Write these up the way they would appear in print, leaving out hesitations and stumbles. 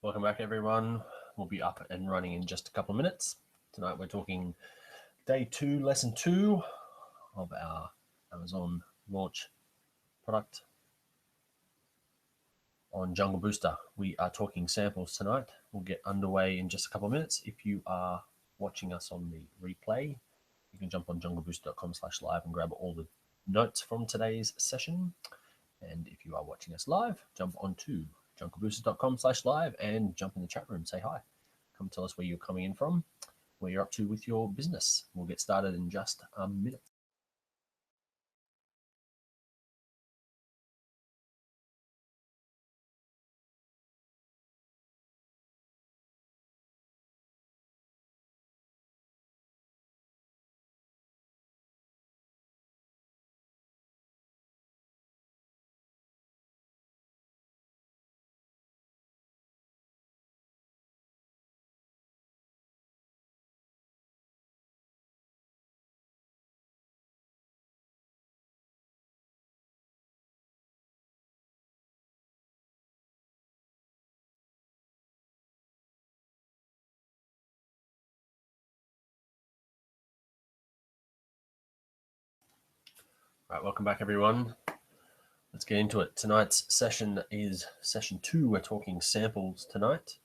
Welcome back, everyone. We'll be up and running in just a couple of minutes. Tonight we're talking day 2, lesson 2 of our Amazon launch product on JungleBooster. We are talking samples tonight. We'll get underway in just a couple of minutes. If you are watching us on the replay, you can jump on junglebooster.com/live and grab all the notes from today's session. And if you are watching us live, jump onto junglebooster.com/live and jump in the chat room. Say hi. Come tell us where you're coming in from, where you're up to with your business. We'll get started in just a minute. All right, welcome back, everyone. Let's get into it. Tonight's session is session 2. We're talking samples tonight,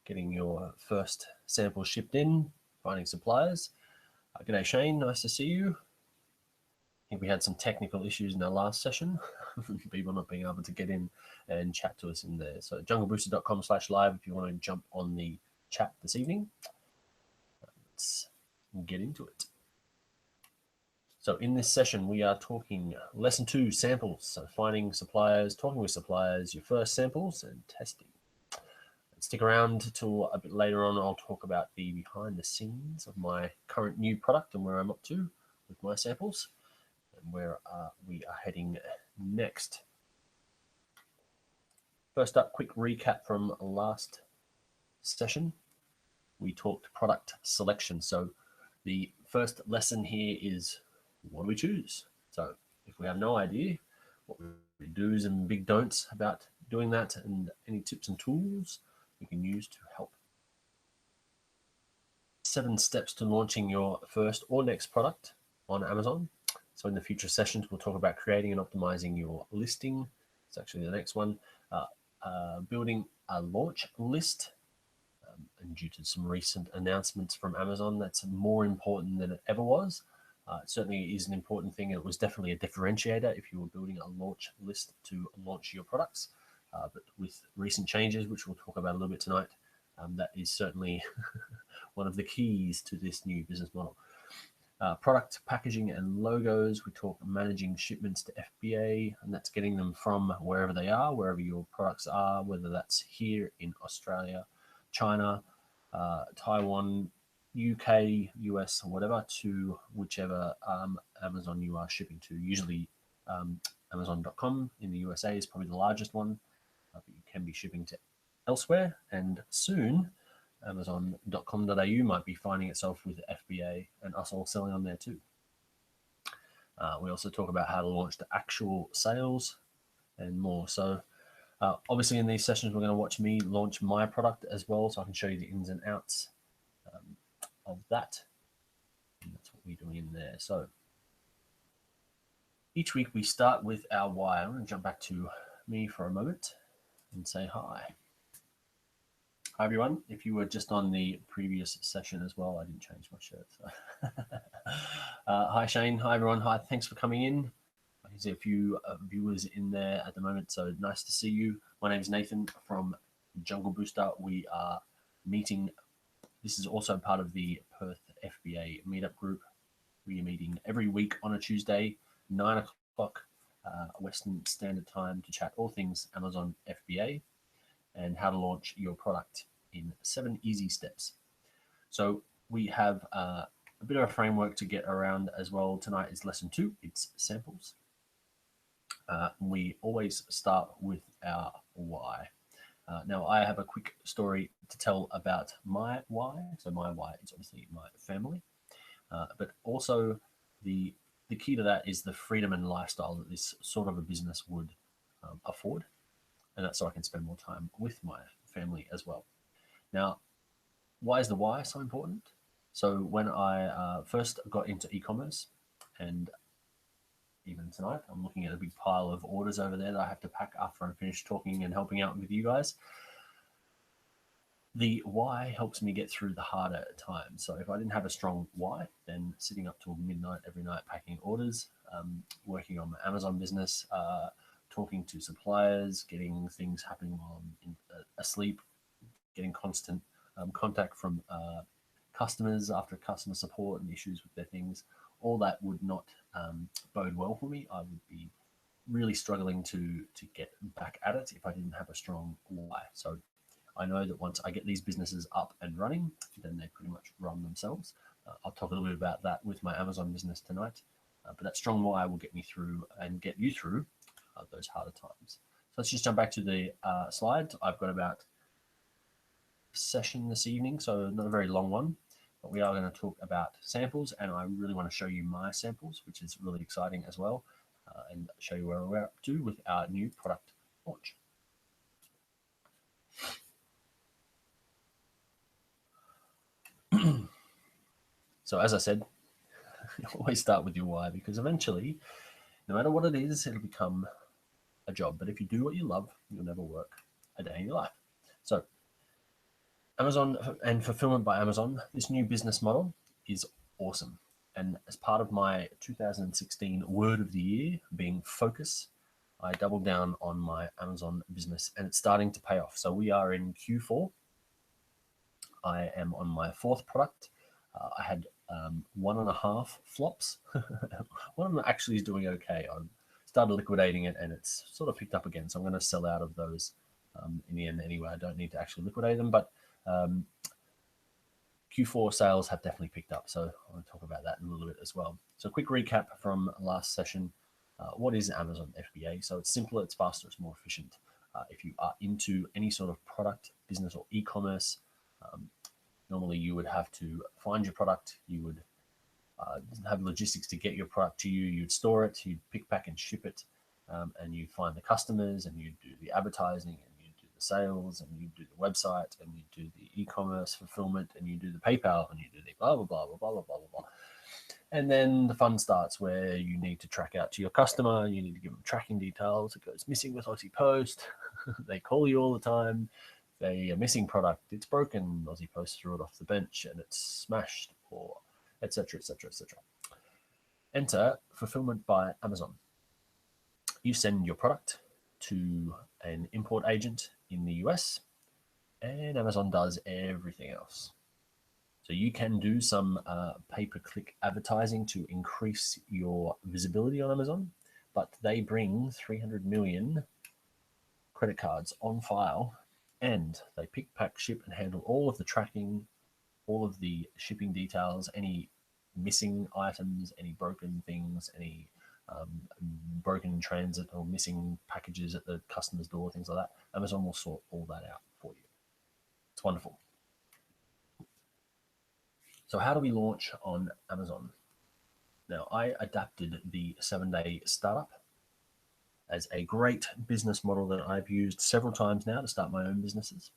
getting your first sample shipped in, finding suppliers. G'day, Shane. Nice to see you. I think we had some technical issues in our last session, people not being able to get in and chat to us in there. So junglebooster.com/live if you want to jump on the chat this evening. Let's get into it. So in this session, we are talking lesson 2, samples. So finding suppliers, talking with suppliers, your first samples and testing. And stick around till a bit later on. I'll talk about the behind the scenes of my current new product and where I'm up to with my samples and where we are heading next. First up, quick recap from last session. We talked product selection. So the first lesson here is, what do we choose? So if we have no idea what we do's and big don'ts about doing that and any tips and tools we can use to help. 7 steps to launching your first or next product on Amazon. So in the future sessions, we'll talk about creating and optimizing your listing. It's actually the next one. Building a launch list. And due to some recent announcements from Amazon, that's more important than it ever was. It certainly is an important thing. It was definitely a differentiator if you were building a launch list to launch your products. But with recent changes, which we'll talk about a little bit tonight, that is certainly one of the keys to this new business model. Product packaging and logos. We talk managing shipments to FBA, and that's getting them from wherever they are, wherever your products are, whether that's here in Australia, China, Taiwan, UK, US, or whatever, to whichever Amazon you are shipping to. Usually Amazon.com in the USA is probably the largest one, but you can be shipping to elsewhere, and soon Amazon.com.au might be finding itself with FBA and us all selling on there too. We also talk about how to launch to actual sales and more. So obviously in these sessions, we're going to watch me launch my product as well, so I can show you the ins and outs of that. And that's what we're doing in there. So each week we start with our why. I'm going to jump back to me for a moment and say hi. Hi, everyone. If you were just on the previous session as well, I didn't change my shirt. So. Hi, Shane. Hi, everyone. Hi, thanks for coming in. I can see a few viewers in there at the moment, so nice to see you. My name is Nathan from JungleBooster. We are meeting. This is also part of the Perth FBA meetup group. We are meeting every week on a Tuesday, 9 o'clock Western Standard Time, to chat all things Amazon FBA and how to launch your product in 7 easy steps. So we have a bit of a framework to get around as well. Tonight is lesson 2. It's samples. We always start with our why. Now, I have a quick story to tell about my why. So my why is obviously my family, but also the key to that is the freedom and lifestyle that this sort of a business would afford. And that's so I can spend more time with my family as well. Now, why is the why so important? So when I first got into e-commerce, and even tonight, I'm looking at a big pile of orders over there that I have to pack after I'm finished talking and helping out with you guys. The why helps me get through the harder times. So if I didn't have a strong why, then sitting up till midnight every night packing orders, working on my Amazon business, talking to suppliers, getting things happening while I'm asleep, getting constant contact from customers after customer support and issues with their things, all that would not bode well for me. I would be really struggling to get back at it if I didn't have a strong why. So I know that once I get these businesses up and running, then they pretty much run themselves. I'll talk a little bit about that with my Amazon business tonight. But that strong why will get me through and get you through those harder times. So let's just jump back to the slides. I've got about a session this evening, so not a very long one, but we are going to talk about samples, and I really want to show you my samples, which is really exciting as well, and show you where we're up to with our new product launch. So as I said, always start with your why, because eventually, no matter what it is, it'll become a job. But if you do what you love, you'll never work a day in your life. So Amazon and fulfillment by Amazon, this new business model is awesome. And as part of my 2016 word of the year being focus, I doubled down on my Amazon business, and it's starting to pay off. So we are in Q4. I am on my fourth product. I had 1.5 flops. One of them actually is doing okay. I started liquidating it, and it's sort of picked up again. So I'm going to sell out of those in the end anyway. I don't need to actually liquidate them, but Q4 sales have definitely picked up. So I want to talk about that in a little bit as well. So quick recap from last session. What is Amazon FBA? So it's simpler, it's faster, it's more efficient. If you are into any sort of product, business, or e-commerce, normally you would have to find your product, you would have logistics to get your product to you, you'd store it, you'd pick, pack, and ship it, and you'd find the customers, and you'd do the advertising, and you'd do the sales, and you'd do the website, and you'd do the e-commerce fulfillment, and you do the PayPal, and you do the blah, blah, blah, blah, blah, blah, blah, blah. And then the fun starts where you need to track out to your customer, you need to give them tracking details, it goes missing with Aussie Post, they call you all the time, they are missing product, it's broken, Aussie Post threw it off the bench and it's smashed, or etc., etc., etc. Enter fulfillment by Amazon. You send your product to an import agent in the US, and Amazon does everything else. So you can do some pay-per-click advertising to increase your visibility on Amazon, but they bring 300 million credit cards on file, and they pick, pack, ship, and handle all of the tracking, all of the shipping details, any missing items, any broken things, any broken in transit or missing packages at the customer's door, things like that. Amazon will sort all that out for you. It's wonderful. So how do we launch on Amazon? Now, I adapted the 7-day startup as a great business model that I've used several times now to start my own businesses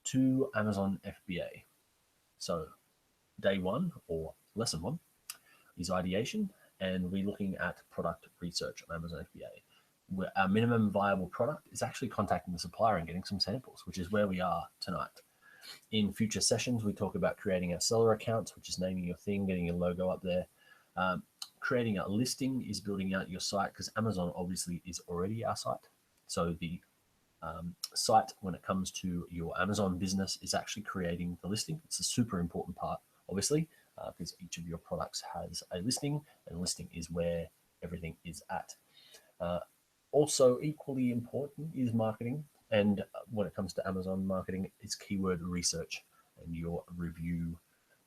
to Amazon FBA. So day one, or lesson one, is ideation, and we're looking at product research on Amazon FBA. Where our minimum viable product is actually contacting the supplier and getting some samples, which is where we are tonight. In future sessions, we talk about creating our seller accounts, which is naming your thing, getting your logo up there. Creating a listing is building out your site, because Amazon obviously is already our site. So the site, when it comes to your Amazon business, is actually creating the listing. It's a super important part, obviously, because each of your products has a listing, and listing is where everything is at. Also equally important is marketing. And when it comes to Amazon marketing, it's keyword research and your review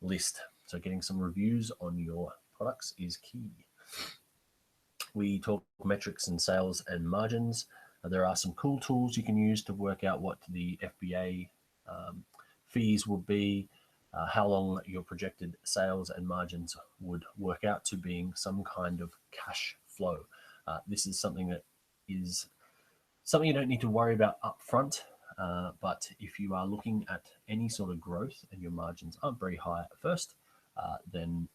list. So getting some reviews on your products is key. We talk metrics and sales and margins. There are some cool tools you can use to work out what the FBA fees will be, how long your projected sales and margins would work out to being some kind of cash flow. This is something that is something you don't need to worry about up front. But if you are looking at any sort of growth and your margins aren't very high at first, then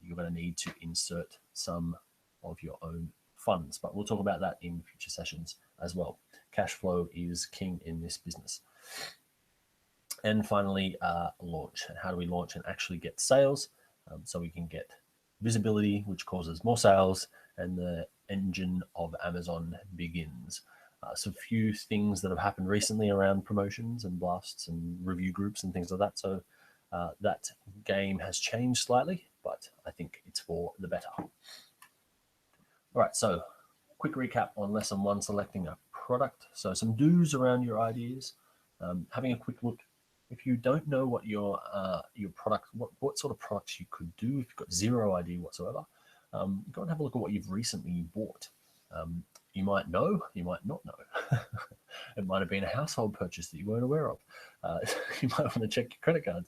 you're going to need to insert some of your own funds. But we'll talk about that in future sessions as well. Cash flow is king in this business. And finally, launch. And how do we launch and actually get sales? So we can get visibility, which causes more sales, and the engine of Amazon begins. So a few things that have happened recently around promotions and blasts and review groups and things like that. So that game has changed slightly, but I think it's for the better. All right, so quick recap on lesson 1, selecting a product. So some do's around your ideas, having a quick look. If you don't know what your product, what sort of products you could do, if you've got zero idea whatsoever, go and have a look at what you've recently bought. You might know, you might not know. It might have been a household purchase that you weren't aware of. You might want to check your credit cards.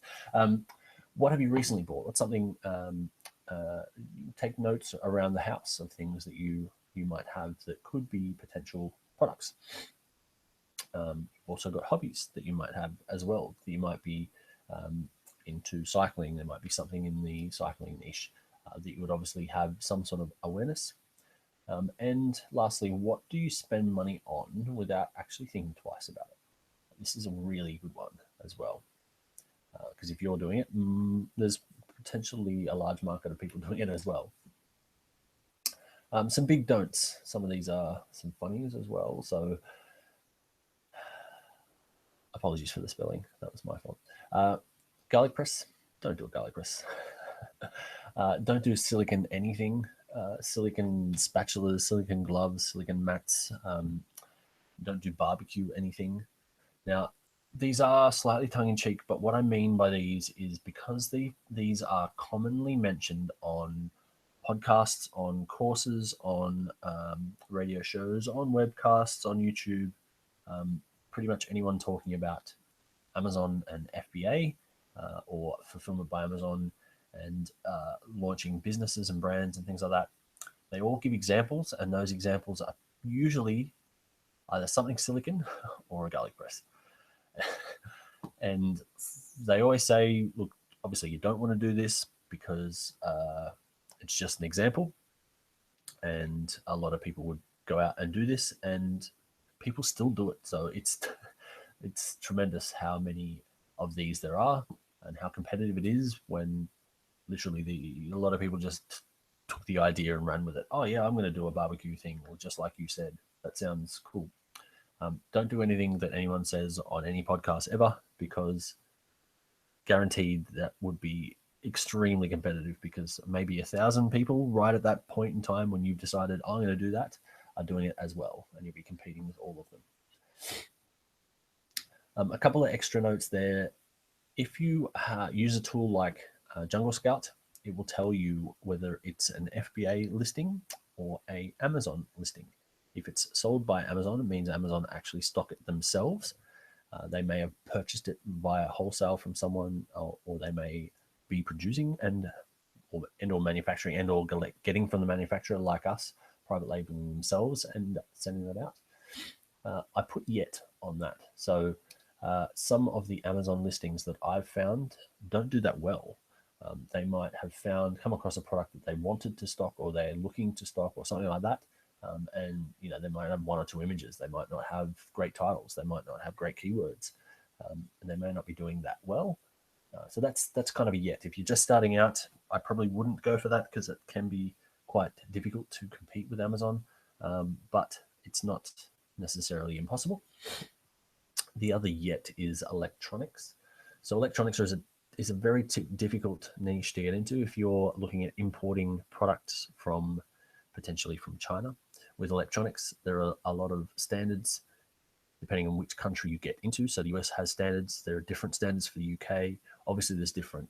What have you recently bought? What's something? Take notes around the house of things that you might have that could be potential products. You've also got hobbies that you might have as well. That you might be into cycling. There might be something in the cycling niche that you would obviously have some sort of awareness. And lastly, what do you spend money on without actually thinking twice about it? This is a really good one as well, because if you're doing it, there's potentially a large market of people doing it as well. Some big don'ts. Some of these are some funnies as well. So apologies for the spelling. That was my fault. Garlic press. Don't do a garlic press. Don't do silicon anything. Silicon spatulas, silicon gloves, silicon mats. Don't do barbecue anything. Now, these are slightly tongue-in-cheek, but what I mean by these is because these are commonly mentioned on podcasts, on courses, on radio shows, on webcasts, on YouTube, pretty much anyone talking about Amazon and FBA or fulfillment by Amazon and launching businesses and brands and things like that. They all give examples, and those examples are usually either something silicon or a garlic press. And they always say, look, obviously you don't want to do this because it's just an example. And a lot of people would go out and do this, and people still do it. So it's tremendous how many of these there are and how competitive it is when literally a lot of people just took the idea and ran with it. Oh yeah, I'm going to do a barbecue thing, or just like you said, that sounds cool. Don't do anything that anyone says on any podcast ever, because guaranteed that would be extremely competitive, because maybe 1,000 people right at that point in time when you've decided I'm going to do that are doing it as well, and you'll be competing with all of them. A couple of extra notes there. If you use a tool like Jungle Scout, it will tell you whether it's an FBA listing or a Amazon listing. If it's sold by Amazon, it means Amazon actually stock it themselves. They may have purchased it via wholesale from someone, or they may be producing and or manufacturing and or getting from the manufacturer like us, private labeling themselves and sending that out. I put yet on that. So some of the Amazon listings that I've found don't do that well. They might have come across a product that they wanted to stock, or they're looking to stock, or something like that. And they might have 1 or 2 images. They might not have great titles. They might not have great keywords, and they may not be doing that well. So that's kind of a yet. If you're just starting out, I probably wouldn't go for that, because it can be quite difficult to compete with Amazon, but it's not necessarily impossible. The other yet is electronics. So electronics is a very difficult niche to get into if you're looking at importing products potentially from China. With electronics, there are a lot of standards depending on which country you get into. So the US has standards. There are different standards for the UK. Obviously, there's different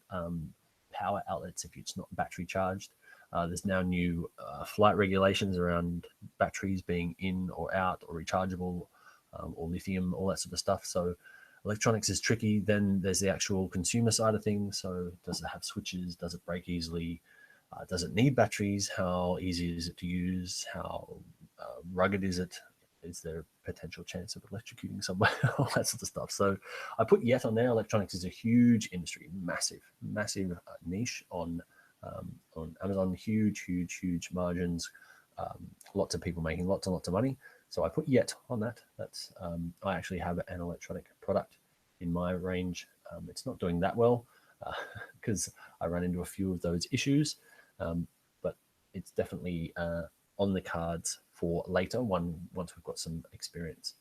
power outlets if it's not battery charged. There's now new flight regulations around batteries being in or out, or rechargeable, or lithium, all that sort of stuff. So electronics is tricky. Then there's the actual consumer side of things. So does it have switches? Does it break easily? Does it need batteries? How easy is it to use? How rugged is it? is there a potential chance of electrocuting someone? All that sort of stuff. So I put yet on there. Electronics is a huge industry, massive niche on Amazon. Huge margins. Lots of people making lots and lots of money. So I put yet on that. That's I actually have an electronic product in my range. It's not doing that well because I run into a few of those issues, but it's definitely on the cards for later once we've got some experience.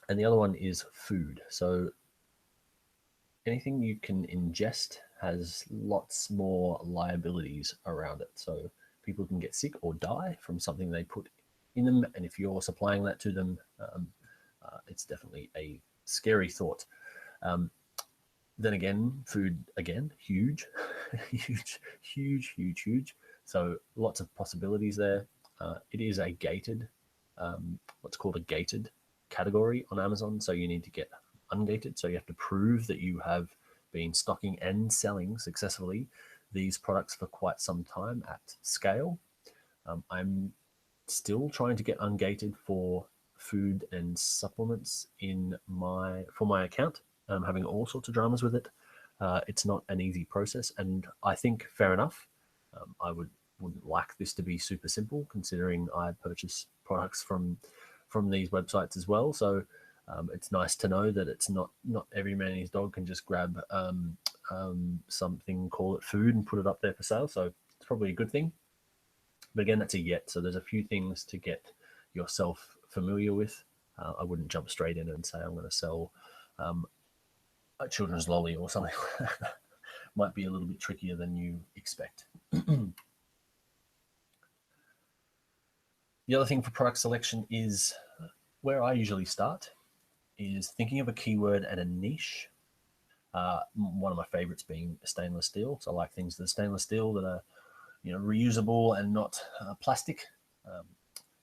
And the other one is food. So anything you can ingest has lots more liabilities around it. So people can get sick or die from something they put in them, and if you're supplying that to them, it's definitely a scary thought. Then again, food, again, huge, huge. So lots of possibilities there. It is a gated, what's called a gated category on Amazon. So you need to get ungated. So you have to prove that you have been stocking and selling successfully these products for quite some time at scale. I'm still trying to get ungated for food and supplements for my account. I'm having all sorts of dramas with it. It's not an easy process, and I think fair enough. I wouldn't like this to be super simple, considering I purchase products from these websites as well. So it's nice to know that it's not every man and his dog can just grab something, call it food, and put it up there for sale. So it's probably a good thing. But again, that's a yet. So there's a few things to get yourself familiar with. I wouldn't jump straight in and say I'm going to sell a children's lolly or something. Might be a little bit trickier than you expect. The other thing for product selection is where I usually start is thinking of a keyword and a niche. One of my favorites being stainless steel. So I like things that are stainless steel that are reusable and not plastic.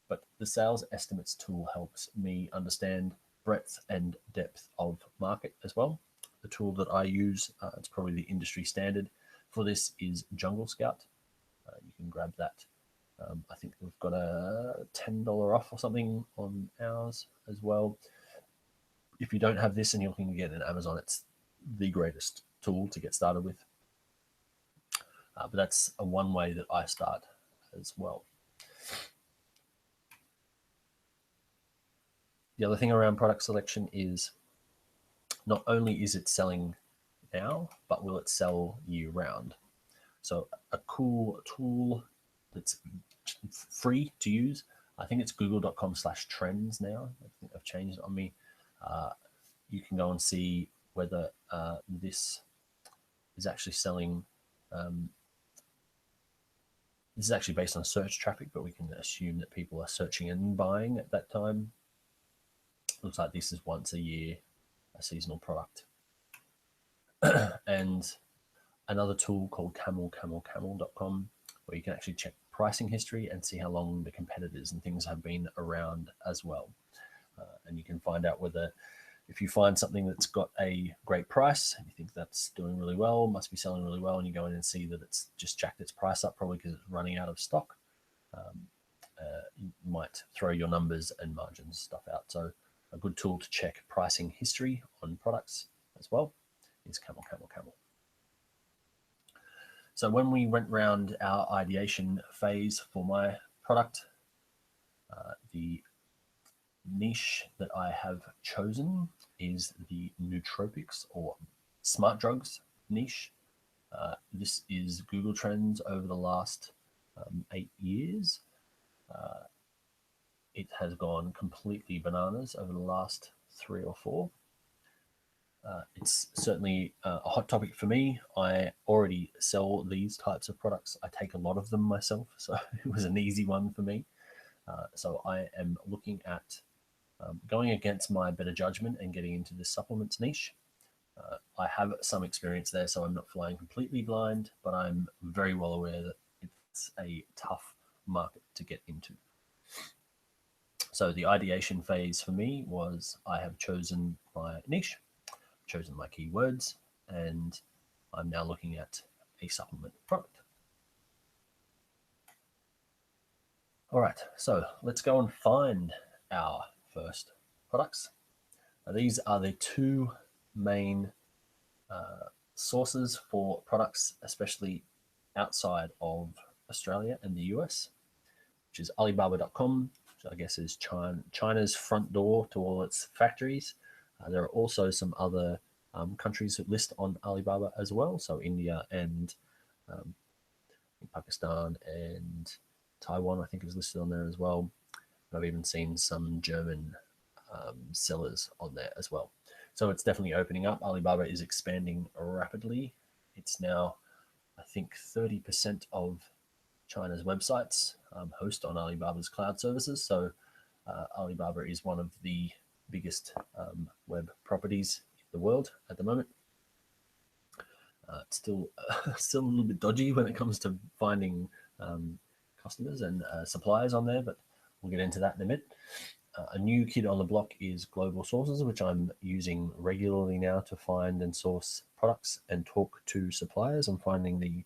But the sales estimates tool helps me understand breadth and depth of market as well. The tool that I use, it's probably the industry standard for this, is Jungle Scout. You can grab that. I think we've got a $10 off or something on ours as well. If you don't have this and you're looking to get it on Amazon, it's the greatest tool to get started with. But that's one way that I start as well. The other thing around product selection is not only is it selling now, but will it sell year round? So a cool tool that's free to use, I think it's google.com/trends now. I think I've changed it on me. You can go and see whether this is actually selling. This is actually based on search traffic, but we can assume that people are searching and buying at that time. Looks like this is once a year, a seasonal product. And another tool called camel.com, where you can actually check pricing history and see how long the competitors and things have been around as well. And you can find out whether, if you find something that's got a great price and you think that's doing really well, must be selling really well, and you go in and see that it's just jacked its price up, probably because it's running out of stock, you might throw your numbers and margins stuff out. So a good tool to check pricing history on products as well is Camel. So when we went round our ideation phase for my product, the niche that I have chosen is the nootropics or smart drugs niche. This is Google Trends over the last 8 years. It has gone completely bananas over the last 3 or 4. It's certainly a hot topic for me. I already sell these types of products. I take a lot of them myself, so it was an easy one for me. So I am looking at going against my better judgment and getting into the supplements niche. I have some experience there, so I'm not flying completely blind, but I'm very well aware that it's a tough market to get into. So the ideation phase for me was I have chosen my niche, chosen my keywords, and I'm now looking at a supplement product. All right, so let's go and find our first products. Now, these are the two main sources for products, especially outside of Australia and the US, which is Alibaba.com, which I guess is China's front door to all its factories. There are also some other countries that list on Alibaba as well, so India and Pakistan and Taiwan, I think, is listed on there as well. I've even seen some German sellers on there as well. So it's definitely opening up. Alibaba is expanding rapidly. It's now, I think, 30% of China's websites host on Alibaba's cloud services. So Alibaba is one of the biggest web properties in the world at the moment. It's still a little bit dodgy when it comes to finding customers and suppliers on there, but we'll get into that in a bit. A new kid on the block is Global Sources, which I'm using regularly now to find and source products and talk to suppliers. I'm finding the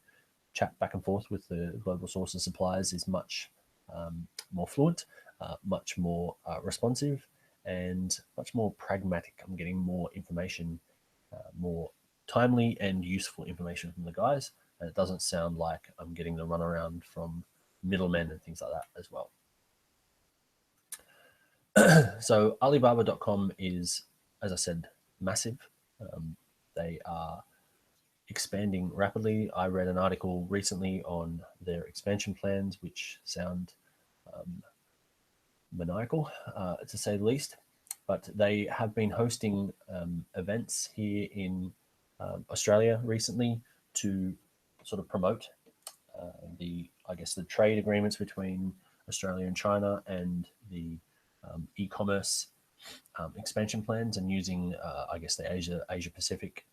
chat back and forth with the Global Sources suppliers is much more fluent, much more responsive, and much more pragmatic. I'm getting more information, more timely and useful information from the guys, and it doesn't sound like I'm getting the runaround from middlemen and things like that as well. So Alibaba.com is, as I said, massive. They are expanding rapidly. I read an article recently on their expansion plans, which sound maniacal, to say the least. But they have been hosting events here in Australia recently to sort of promote the trade agreements between Australia and China and the e-commerce expansion plans, and using the Asia Pacific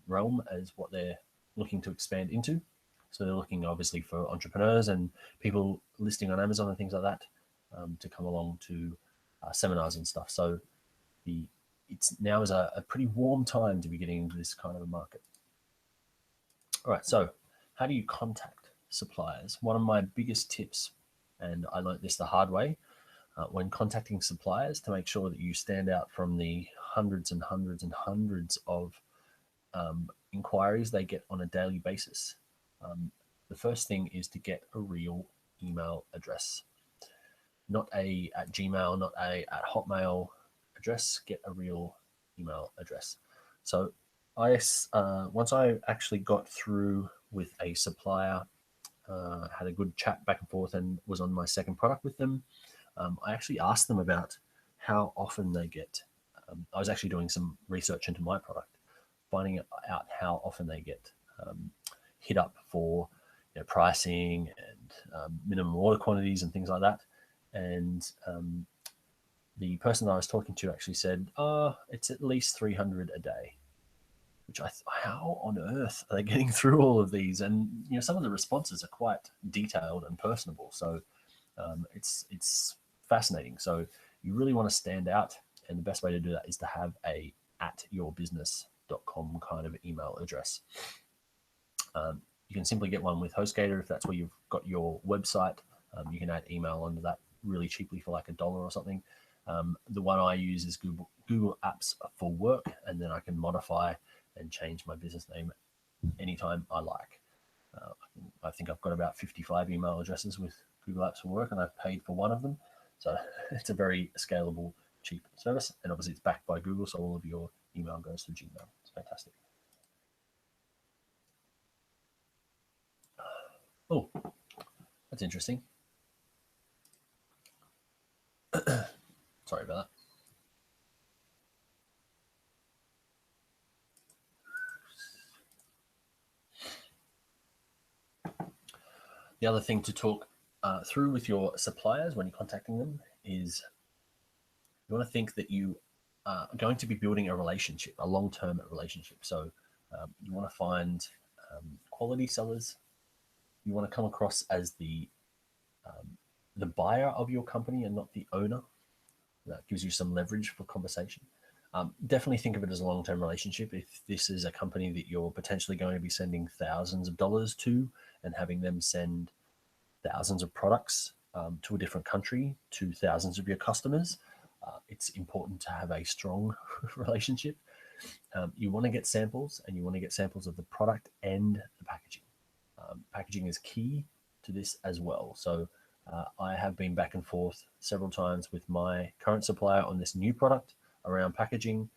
realm as what they're looking to expand into. So they're looking obviously for entrepreneurs and people listing on Amazon and things like that to come along to seminars and stuff. So it's now is a pretty warm time to be getting into this kind of a market. All right, so how do you contact suppliers? One of my biggest tips, and I learned this the hard way, when contacting suppliers, to make sure that you stand out from the hundreds and hundreds and hundreds of inquiries they get on a daily basis. The first thing is to get a real email address, not a at Gmail, not a at Hotmail address. Get a real email address. So once I actually got through with a supplier, had a good chat back and forth, and was on my second product with them, I actually asked them about how often they get. I was actually doing some research into my product, finding out how often they get hit up for pricing and minimum order quantities and things like that. And the person that I was talking to actually said, it's at least 300 a day, which how on earth are they getting through all of these? And some of the responses are quite detailed and personable. So it's fascinating. So you really want to stand out, and the best way to do that is to have a @yourbusiness.com kind of email address. You can simply get one with HostGator if that's where you've got your website. You can add email onto that really cheaply for like $1 or something. The one I use is Google Apps for Work, and then I can modify and change my business name anytime I like. I think I've got about 55 email addresses with Google Apps for Work, and I've paid for one of them. So it's a very scalable, cheap service. And obviously it's backed by Google, so all of your email goes to Gmail. It's fantastic. Oh, that's interesting. Sorry about that. The other thing to talk through with your suppliers when you're contacting them is you want to think that you are going to be building a relationship, a long-term relationship. So you want to find quality sellers. You want to come across as the buyer of your company and not the owner. That gives you some leverage for conversation. Definitely think of it as a long-term relationship. If this is a company that you're potentially going to be sending thousands of dollars to and having them send thousands of products to a different country to thousands of your customers, it's important to have a strong relationship. You want to get samples, and you want to get samples of the product and the packaging. Packaging is key to this as well. So I have been back and forth several times with my current supplier on this new product around packaging.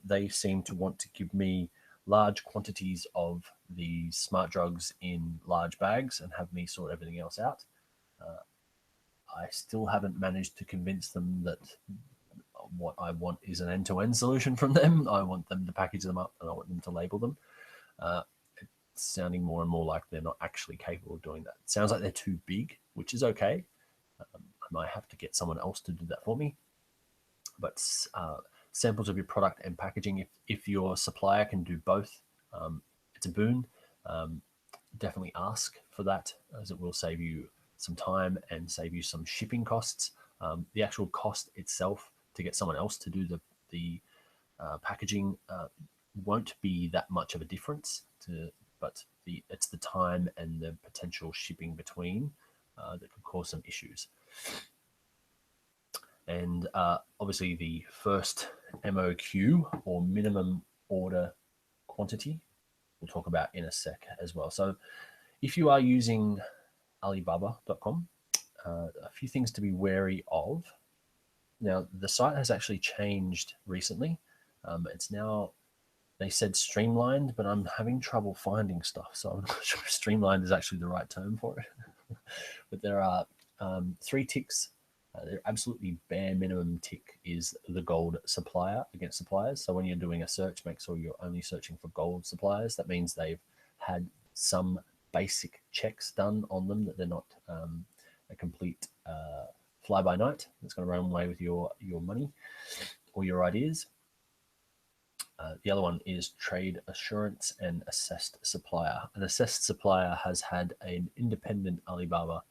They seem to want to give me large quantities of the smart drugs in large bags and have me sort everything else out. I still haven't managed to convince them that what I want is an end-to-end solution from them. I want them to package them up and I want them to label them. It's sounding more and more like they're not actually capable of doing that. It sounds like they're too big, which is okay. I might have to get someone else to do that for me. But samples of your product and packaging, if your supplier can do both, it's a boon. Definitely ask for that, as it will save you some time and save you some shipping costs. The actual cost itself to get someone else to do the packaging won't be that much of a difference, but it's the time and the potential shipping between that could cause some issues. And obviously the first MOQ, or minimum order quantity, we'll talk about in a sec as well. So if you are using Alibaba.com, a few things to be wary of. Now, the site has actually changed recently. It's now, they said streamlined, but I'm having trouble finding stuff. So I'm not sure if streamlined is actually the right term for it. But there are 3 ticks. The absolutely bare minimum tick is the gold supplier against suppliers. So when you're doing a search, make sure you're only searching for gold suppliers. That means they've had some basic checks done on them, that they're not a complete fly-by-night that's going to run away with your money or your ideas. The other one is trade assurance and assessed supplier. An assessed supplier has had an independent Alibaba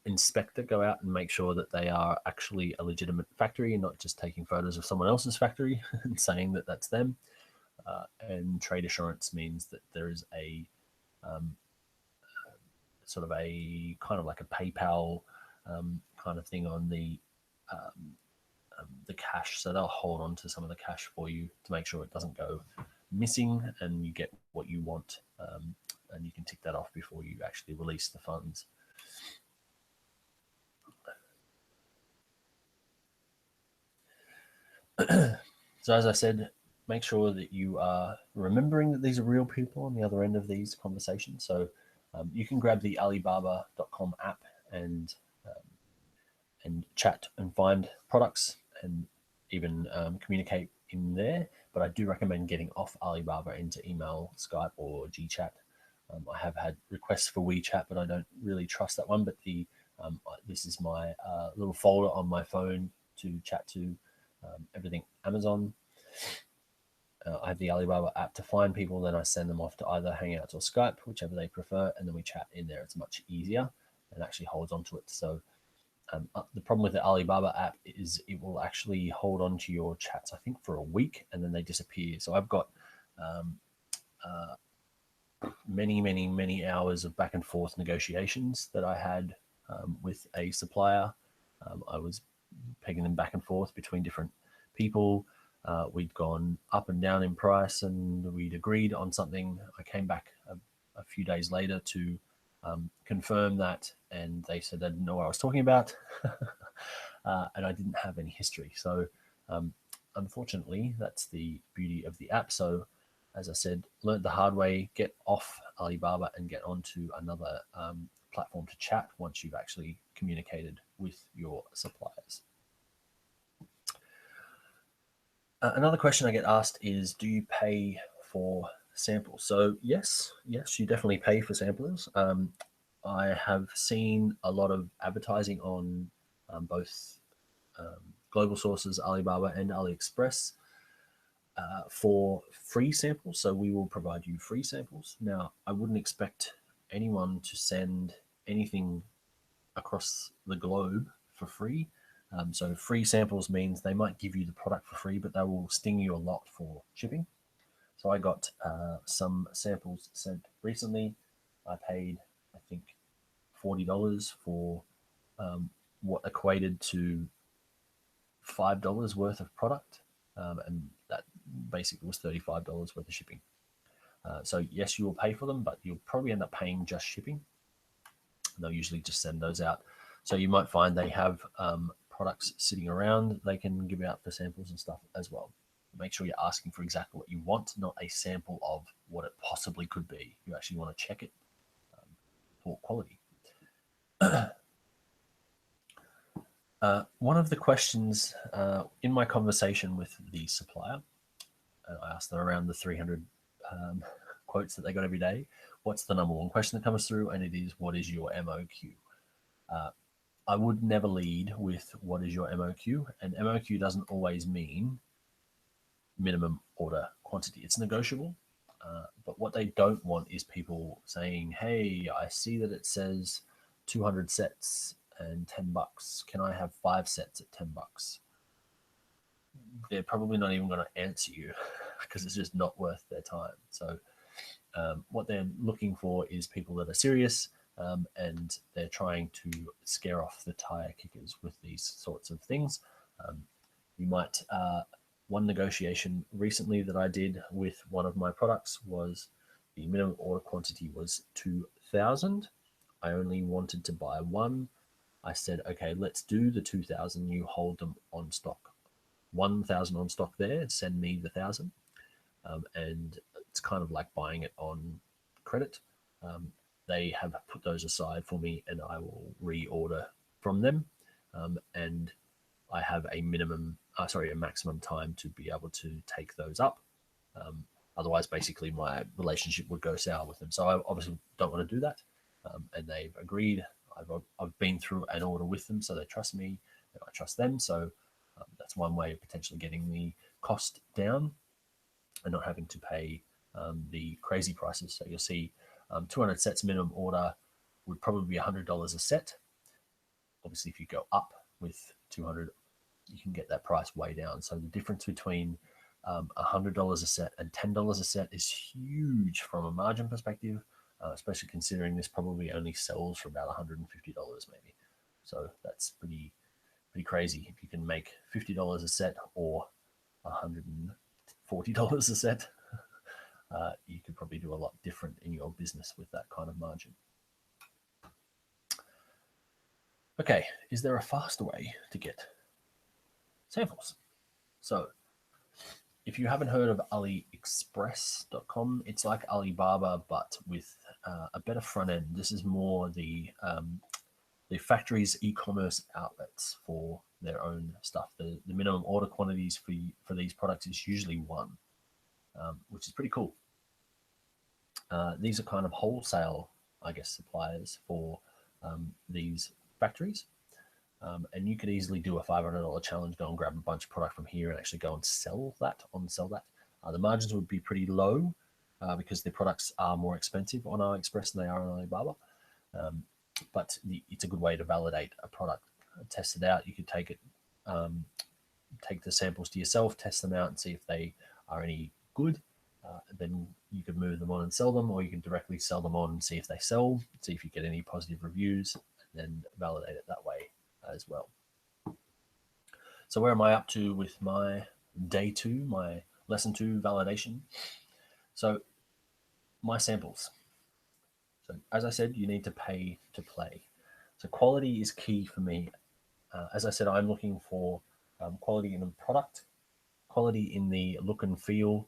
inspector go out and make sure that they are actually a legitimate factory and not just taking photos of someone else's factory and saying that that's them. And trade assurance means that there is a sort of a kind of like a PayPal kind of thing on the cash. So they'll hold on to some of the cash for you to make sure it doesn't go missing and you get what you want. And you can tick that off before you actually release the funds. So as I said, make sure that you are remembering that these are real people on the other end of these conversations. So you can grab the Alibaba.com app and chat and find products and even communicate in there. But I do recommend getting off Alibaba into email, Skype, or GChat. I have had requests for WeChat, but I don't really trust that one. But this is my little folder on my phone to chat to everything Amazon. I have the Alibaba app to find people, then I send them off to either Hangouts or Skype, whichever they prefer, and then we chat in there. It's much easier and actually holds on to it. So the problem with the Alibaba app is it will actually hold on to your chats, I think, for a week, and then they disappear. So I've got many hours of back and forth negotiations that I had with a supplier. I was pegging them back and forth between different people. We'd gone up and down in price and we'd agreed on something. I came back a few days later to confirm that, and they said they didn't know what I was talking about. And I didn't have any history. So unfortunately, that's the beauty of the app. So as I said, learned the hard way, get off Alibaba and get onto another platform to chat once you've actually communicated with your suppliers. Another question I get asked is, do you pay for samples? So yes, you definitely pay for samplers. I have seen a lot of advertising on both global sources, Alibaba and AliExpress, for free samples. So we will provide you free samples. Now, I wouldn't expect anyone to send anything across the globe for free. So free samples means they might give you the product for free, but they will sting you a lot for shipping. So I got some samples sent recently. I paid, I think, $40 for what equated to $5 worth of product, and that basically was $35 worth of shipping. So yes, you will pay for them, but you'll probably end up paying just shipping. They'll usually just send those out. So you might find they have products sitting around they can give out for samples and stuff as well. Make sure you're asking for exactly what you want, not a sample of what it possibly could be. You actually want to check it for quality. One of the questions in my conversation with the supplier, I asked them around the 300 quotes that they got every day, what's the number one question that comes through? And it is, what is your MOQ? I would never lead with what is your MOQ, and MOQ doesn't always mean minimum order quantity. It's negotiable, but what they don't want is people saying, hey, I see that it says 200 sets and $10. Can I have 5 sets at $10? They're probably not even going to answer you because it's just not worth their time. So what they're looking for is people that are serious, and they're trying to scare off the tire kickers with these sorts of things. You might, one negotiation recently that I did with one of my products was the minimum order quantity was 2,000. I only wanted to buy one. I said, okay, let's do the 2,000. You hold them on stock. 1,000 on stock there, send me the 1,000. And it's kind of like buying it on credit. They have put those aside for me, and I will reorder from them. And I have a maximum time to be able to take those up. Otherwise, basically, my relationship would go sour with them. So I obviously don't want to do that. And they've agreed. I've been through an order with them, so they trust me, and I trust them. So that's one way of potentially getting the cost down and not having to pay the crazy prices. So you'll see 200 sets minimum order would probably be $100 a set. Obviously, if you go up with 200, you can get that price way down. So the difference between $100 a set and $10 a set is huge from a margin perspective, especially considering this probably only sells for about $150 maybe. So that's pretty crazy. If you can make $50 a set or $140 a set, you could probably do a lot different in your business with that kind of margin. Okay, is there a faster way to get samples? So if you haven't heard of AliExpress.com, it's like Alibaba, but with a better front end. This is more the factory's e-commerce outlets for their own stuff. The minimum order quantities for these products is usually 1, which is pretty cool. These are kind of wholesale, I guess, suppliers for these factories. And you could easily do a $500 challenge, go and grab a bunch of product from here and actually go and sell that. The margins would be pretty low because the products are more expensive on AliExpress than they are on Alibaba. But it's a good way to validate a product, test it out. You could take the samples to yourself, test them out and see if they are any good. Then you could move them on and sell them, or you can directly sell them on and see if they sell, see if you get any positive reviews, and then validate it that way as well. So where am I up to with my day 2, my lesson 2 validation? So my samples. So as I said, you need to pay to play. So quality is key for me. As I said, I'm looking for quality in the product, quality in the look and feel.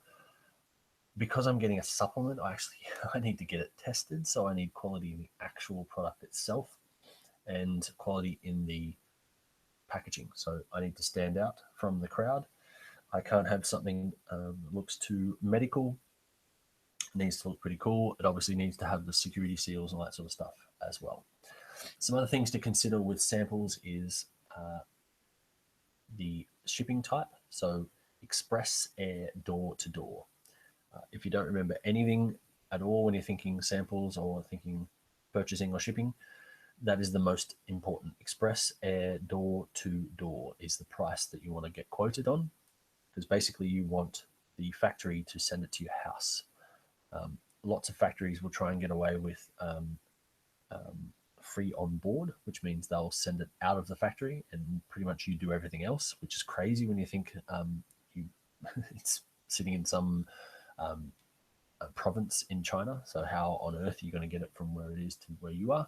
Because I'm getting a supplement, I need to get it tested. So I need quality in the actual product itself and quality in the packaging. So I need to stand out from the crowd. I can't have something that looks too medical. It needs to look pretty cool. It obviously needs to have the security seals and all that sort of stuff as well. Some other things to consider with samples is the shipping type. So express, air, door to door. If you don't remember anything at all when you're thinking samples or thinking purchasing or shipping, that is the most important. Express, air, door to door is the price that you want to get quoted on, because basically you want the factory to send it to your house. Lots of factories will try and get away with free on board, which means they'll send it out of the factory and pretty much you do everything else, which is crazy when you think you it's sitting in some province in China. So how on earth are you going to get it from where it is to where you are?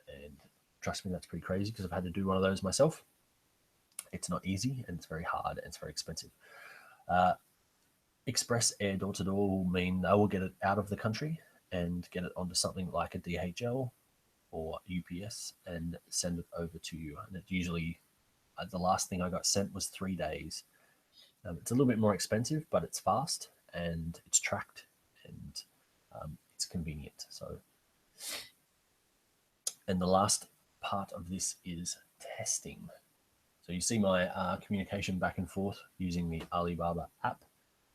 And trust me, that's pretty crazy because I've had to do one of those myself. It's not easy and it's very hard and it's very expensive. Express air door to door will mean they will get it out of the country and get it onto something like a DHL or UPS and send it over to you. And it usually, the last thing I got sent was 3 days. It's a little bit more expensive, but it's fast and it's tracked and it's convenient. So, and the last part of this is testing. So you see my communication back and forth using the Alibaba app,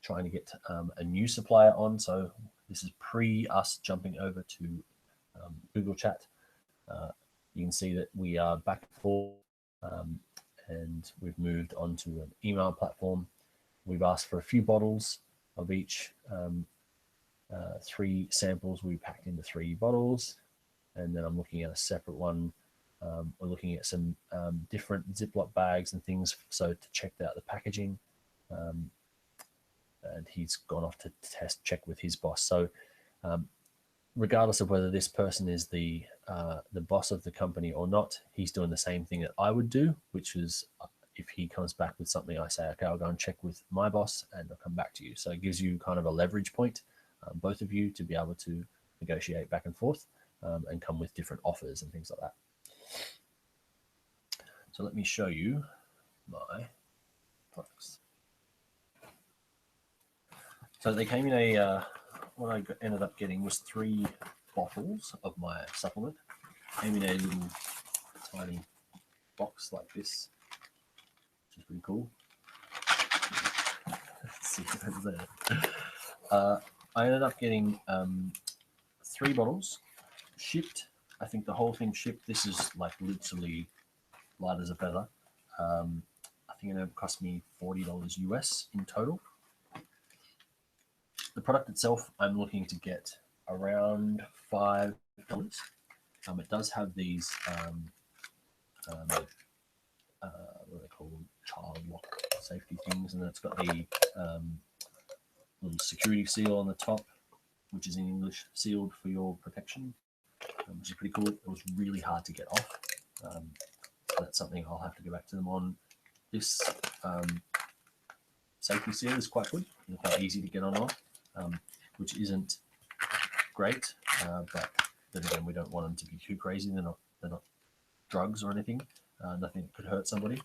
trying to get a new supplier on. So this is pre us jumping over to Google Chat. You can see that we are back and forth and we've moved on to an email platform. We've asked for a few bottles of each, 3 samples we packed into 3 bottles. And then I'm looking at a separate one. We're looking at some different Ziploc bags and things, so to check out the packaging. And he's gone off to check with his boss. So regardless of whether this person is the boss of the company or not, he's doing the same thing that I would do, which is if he comes back with something, I say, okay, I'll go and check with my boss and I'll come back to you. So it gives you kind of a leverage point, both of you, to be able to negotiate back and forth and come with different offers and things like that. So let me show you my products. So they came in a, what I ended up getting was 3 bottles of my supplement. Came in a little tiny box like this, which is pretty cool. Let's see what's there. I ended up getting 3 bottles shipped. I think the whole thing shipped. This is like literally light as a feather. I think it cost me $40 US in total. The product itself, I'm looking to get around $5. It does have these what are they called, child lock safety things, and then it's got the little security seal on the top, which is in English, sealed for your protection, which is pretty cool. It was really hard to get off. So that's something I'll have to go back to them on. This safety seal is quite good. It's quite easy to get on off, which isn't great, but then again, we don't want them to be too crazy. They're not drugs or anything. Nothing that could hurt somebody.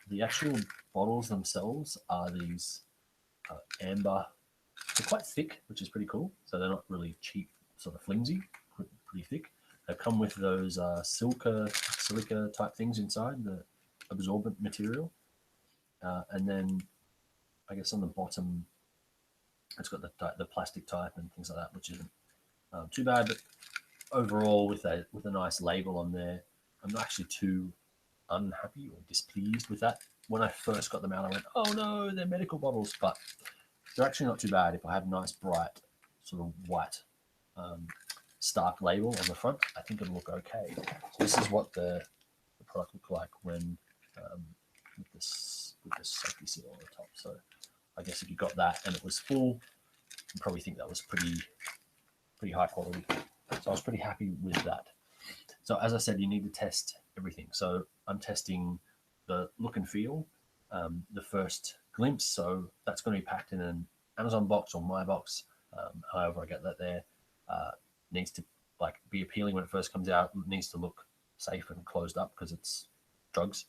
The actual bottles themselves are these amber. They're quite thick, which is pretty cool. So they're not really cheap, sort of flimsy, pretty thick. They come with those silica type things inside, the absorbent material. And then I guess on the bottom, it's got the plastic type and things like that, which isn't too bad. But overall, with a nice label on there, I'm not actually too unhappy or displeased with that. When I first got them out, I went, oh no, they're medical bottles, but they're actually not too bad. If I have a nice bright sort of white stark label on the front, I think it'll look okay. So this is what the product looked like when with this safety seal on the top. So I guess if you got that and it was full, you probably think that was pretty high quality. So I was pretty happy with that. So as I said, you need to test everything. So I'm testing the look and feel, the first glimpse. So that's going to be packed in an Amazon box or my box. However I get that there, needs to like be appealing when it first comes out. It needs to look safe and closed up because it's drugs,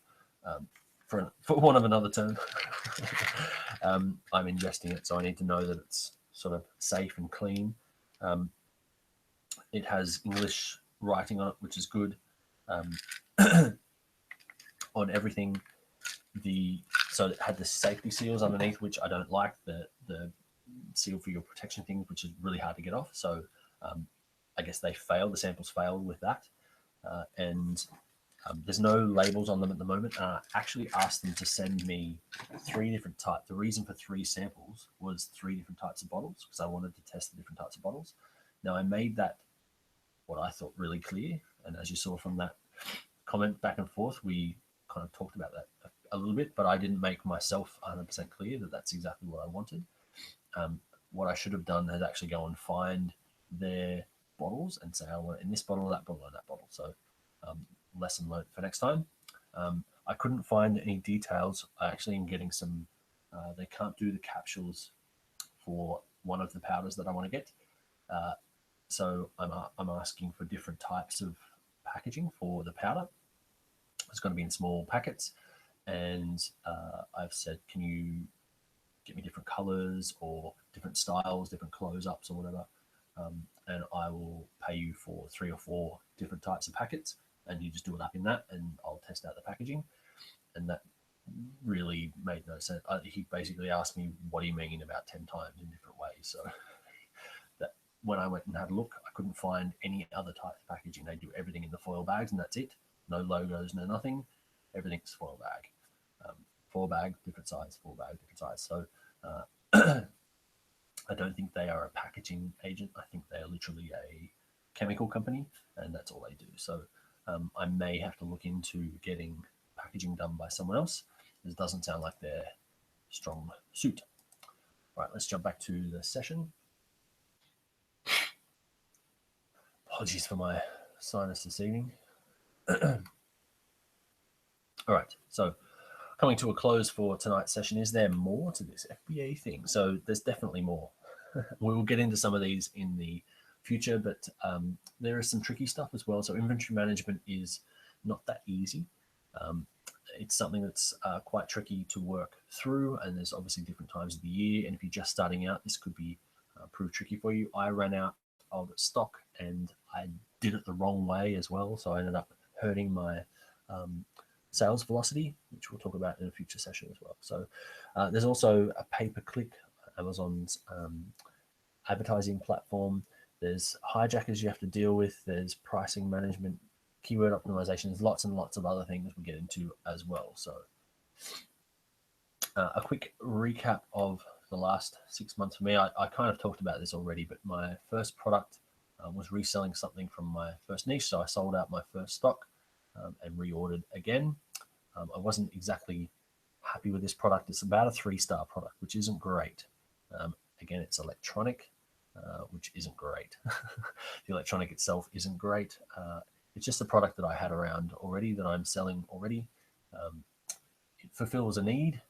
for want of another term. I'm ingesting it, so I need to know that it's sort of safe and clean. It has English writing on it, which is good. On everything, so it had the safety seals underneath, which I don't like, the seal for your protection things, which is really hard to get off. So I guess the samples failed with that. And there's no labels on them at the moment. I actually asked them to send me 3 different types. The reason for 3 samples was 3 different types of bottles because I wanted to test the different types of bottles. Now I made that what I thought really clear. And as you saw from that comment back and forth, we kind of talked about that a little bit, but I didn't make myself 100% clear that that's exactly what I wanted. What I should have done is actually go and find their bottles and say, I want it in this bottle, that bottle, and that bottle. So lesson learned for next time. I couldn't find any details. I actually am getting some, they can't do the capsules for one of the powders that I want to get. So I'm asking for different types of packaging for the powder. It's going to be in small packets. And I've said, can you get me different colors or different styles, different close-ups or whatever? And I will pay you for 3 or 4 different types of packets, and you just do it up in that, and I'll test out the packaging. And that really made no sense. He basically asked me, what do you mean, about 10 times in different ways. So that when I went and had a look, I couldn't find any other type of packaging. They do everything in the foil bags, and that's it. No logos, no nothing. Everything's foil bag. Foil bag, different size, foil bag, different size. So I don't think they are a packaging agent. I think they are literally a chemical company, and that's all they do. So I may have to look into getting packaging done by someone else. This doesn't sound like their strong suit. All right, let's jump back to the session. Apologies for my sinus this evening. All right, so coming to a close for tonight's session. Is there more to this FBA thing? So there's definitely more. We will get into some of these in the future, but there is some tricky stuff as well. So inventory management is not that easy. It's something that's quite tricky to work through, and there's obviously different times of the year. And if you're just starting out, this could be prove tricky for you. I ran out of stock, and I did it the wrong way as well. So I ended up hurting my sales velocity, which we'll talk about in a future session as well. So there's also a pay-per-click, Amazon's advertising platform. There's hijackers you have to deal with. There's pricing management, keyword optimization. There's lots and lots of other things we'll get into as well. So a quick recap of the last 6 months for me. I kind of talked about this already, but my first product was reselling something from my first niche. So I sold out my first stock and reordered again. I wasn't exactly happy with this product. It's about a 3-star product, which isn't great. Again, it's electronic, which isn't great. The electronic itself isn't great. It's just a product that I had around already, that I'm selling already. It fulfills a need,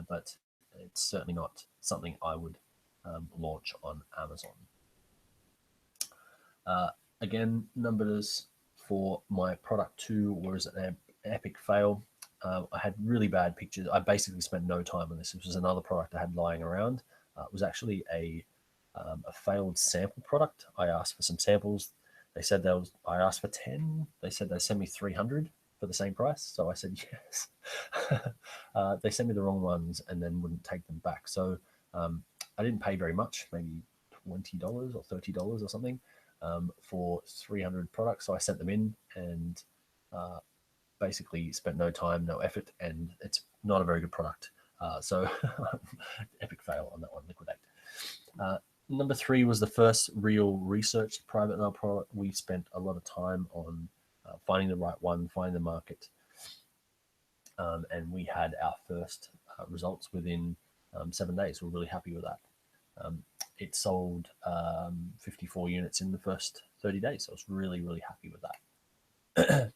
but it's certainly not something I would launch on Amazon. Again, numbers for my product 2 was an epic fail. I had really bad pictures. I basically spent no time on this. This was another product I had lying around. It was actually a failed sample product. I asked for some samples. They said I asked for 10. They said they'd send me 300 for the same price. So I said yes. They sent me the wrong ones and then wouldn't take them back. So I didn't pay very much, maybe $20 or $30 or something for 300 products. So I sent them in and basically spent no time, no effort, and it's not a very good product. So epic fail on that one, liquidate. Number 3 was the first real researched private label product. We spent a lot of time on finding the right one, finding the market. And we had our first results within 7 days. We're really happy with that. It sold 54 units in the first 30 days. So I was really, really happy with that.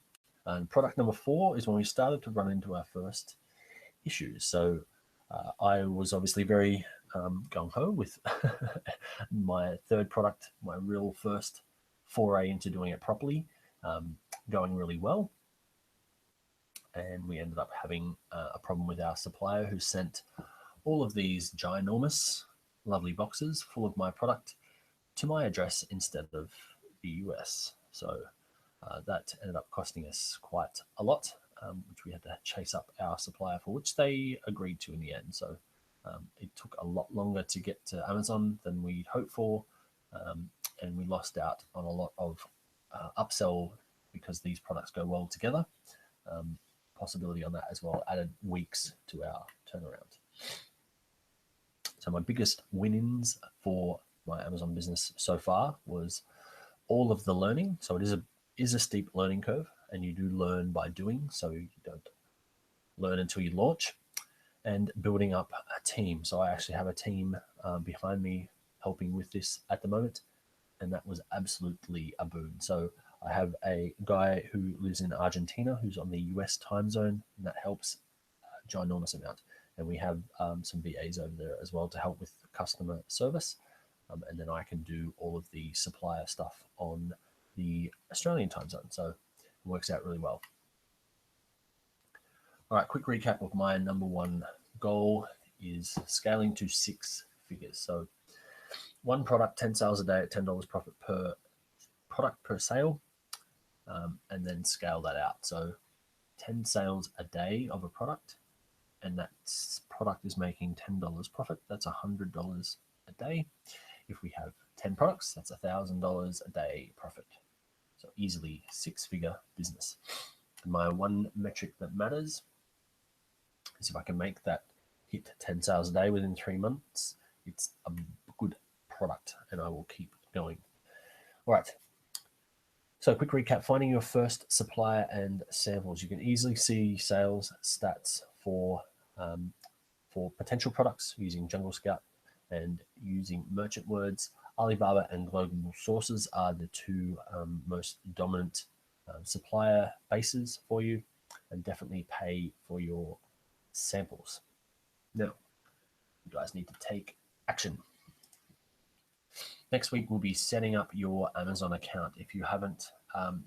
And product number 4 is when we started to run into our first issues. So I was obviously very gung-ho with my third product, my real first foray into doing it properly, going really well. And we ended up having a problem with our supplier, who sent all of these ginormous, lovely boxes full of my product to my address instead of the US. So that ended up costing us quite a lot, which we had to chase up our supplier for, which they agreed to in the end. So it took a lot longer to get to Amazon than we'd hoped for, and we lost out on a lot of upsell because these products go well together. Possibility on that as well added weeks to our turnaround. So my biggest win-ins for my Amazon business so far was all of the learning. So it is a steep learning curve, and you do learn by doing. So you don't learn until you launch. And building up a team. So I actually have a team behind me helping with this at the moment, and that was absolutely a boon. So I have a guy who lives in Argentina who's on the US time zone, and that helps a ginormous amount. And we have some VAs over there as well to help with customer service. And then I can do all of the supplier stuff on the Australian time zone. So it works out really well. All right, quick recap of my number one goal is scaling to 6 figures. So one product, 10 sales a day at $10 profit per product per sale, and then scale that out. So 10 sales a day of a product, and that product is making $10 profit. That's $100 a day. If we have 10 products, that's $1,000 a day profit. So easily 6-figure business. And my one metric that matters is if I can make that hit 10 sales a day within 3 months, it's a good product, and I will keep going. All right. So quick recap, finding your first supplier and samples. You can easily see sales stats for potential products using Jungle Scout and using merchant words. Alibaba and global sources are the two most dominant supplier bases for you, and definitely pay for your samples. Now, you guys need to take action. Next week, we'll be setting up your Amazon account. If you haven't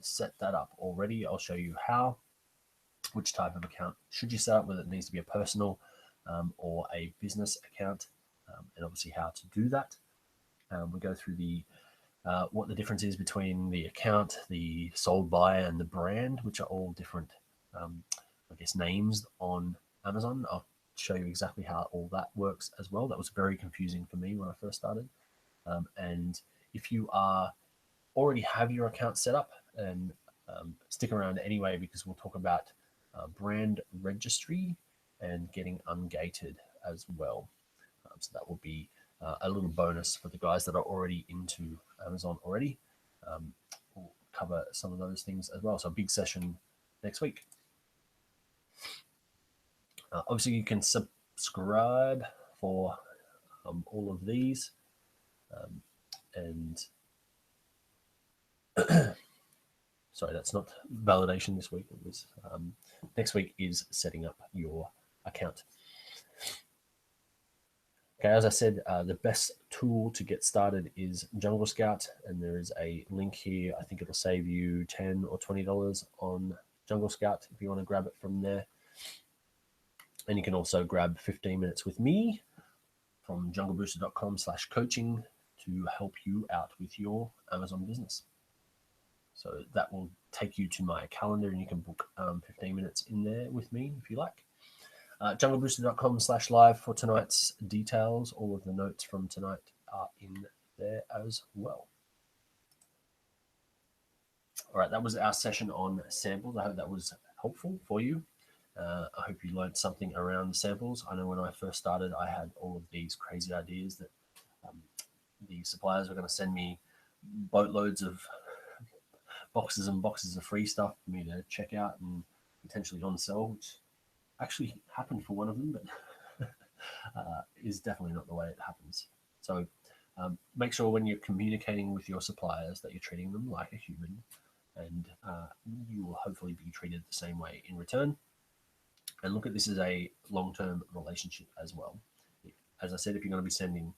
set that up already, I'll show you how, which type of account should you set up, whether it needs to be a personal or a business account, and obviously how to do that. We go through what the difference is between the account, the sold by, and the brand, which are all different, names on Amazon. I'll show you exactly how all that works as well. That was very confusing for me when I first started. And if you already have your account set up, and stick around anyway, because we'll talk about brand registry and getting ungated as well. So that will be a little bonus for the guys that are already into Amazon already. We'll cover some of those things as well. So a big session next week. Obviously, you can subscribe for all of these. And sorry, that's not validation this week. It was next week is setting up your account. Okay, as I said, the best tool to get started is Jungle Scout, and there is a link here. I think it'll save you $10 or $20 on Jungle Scout if you want to grab it from there. And you can also grab 15 minutes with me from junglebooster.com/coaching to help you out with your Amazon business. So that will take you to my calendar, and you can book 15 minutes in there with me if you like. JungleBooster.com/live for tonight's details. All of the notes from tonight are in there as well. All right, that was our session on samples. I hope that was helpful for you. I hope you learned something around samples. I know when I first started, I had all of these crazy ideas that the suppliers were going to send me boatloads of boxes and boxes of free stuff for me to check out and potentially on sell, which actually happened for one of them, but is definitely not the way it happens. So make sure when you're communicating with your suppliers that you're treating them like a human, and you will hopefully be treated the same way in return. And look at this as a long-term relationship as well. As I said, if you're going to be sending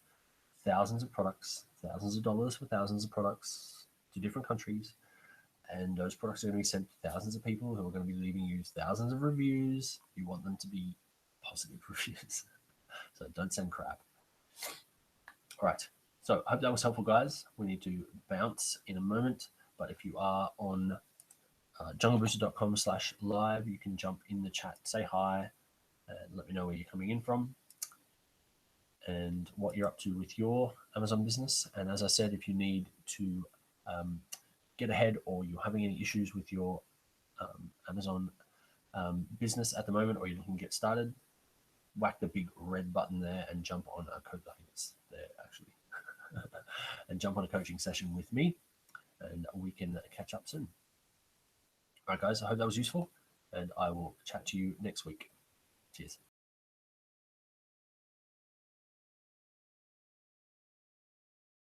thousands of products, thousands of dollars for thousands of products to different countries, and those products are going to be sent to thousands of people who are going to be leaving you thousands of reviews, you want them to be positive reviews. So don't send crap. All right. So I hope that was helpful, guys. We need to bounce in a moment, but if you are on junglebooster.com/live, you can jump in the chat, say hi, and let me know where you're coming in from and what you're up to with your Amazon business. And as I said, if you need to get ahead, or you're having any issues with your Amazon business at the moment, or you're looking to get started, whack the big red button there and jump on a coach. I think it's there actually, and jump on a coaching session with me. and we can catch up soon. All right, guys, I hope that was useful, and I will chat to you next week. Cheers.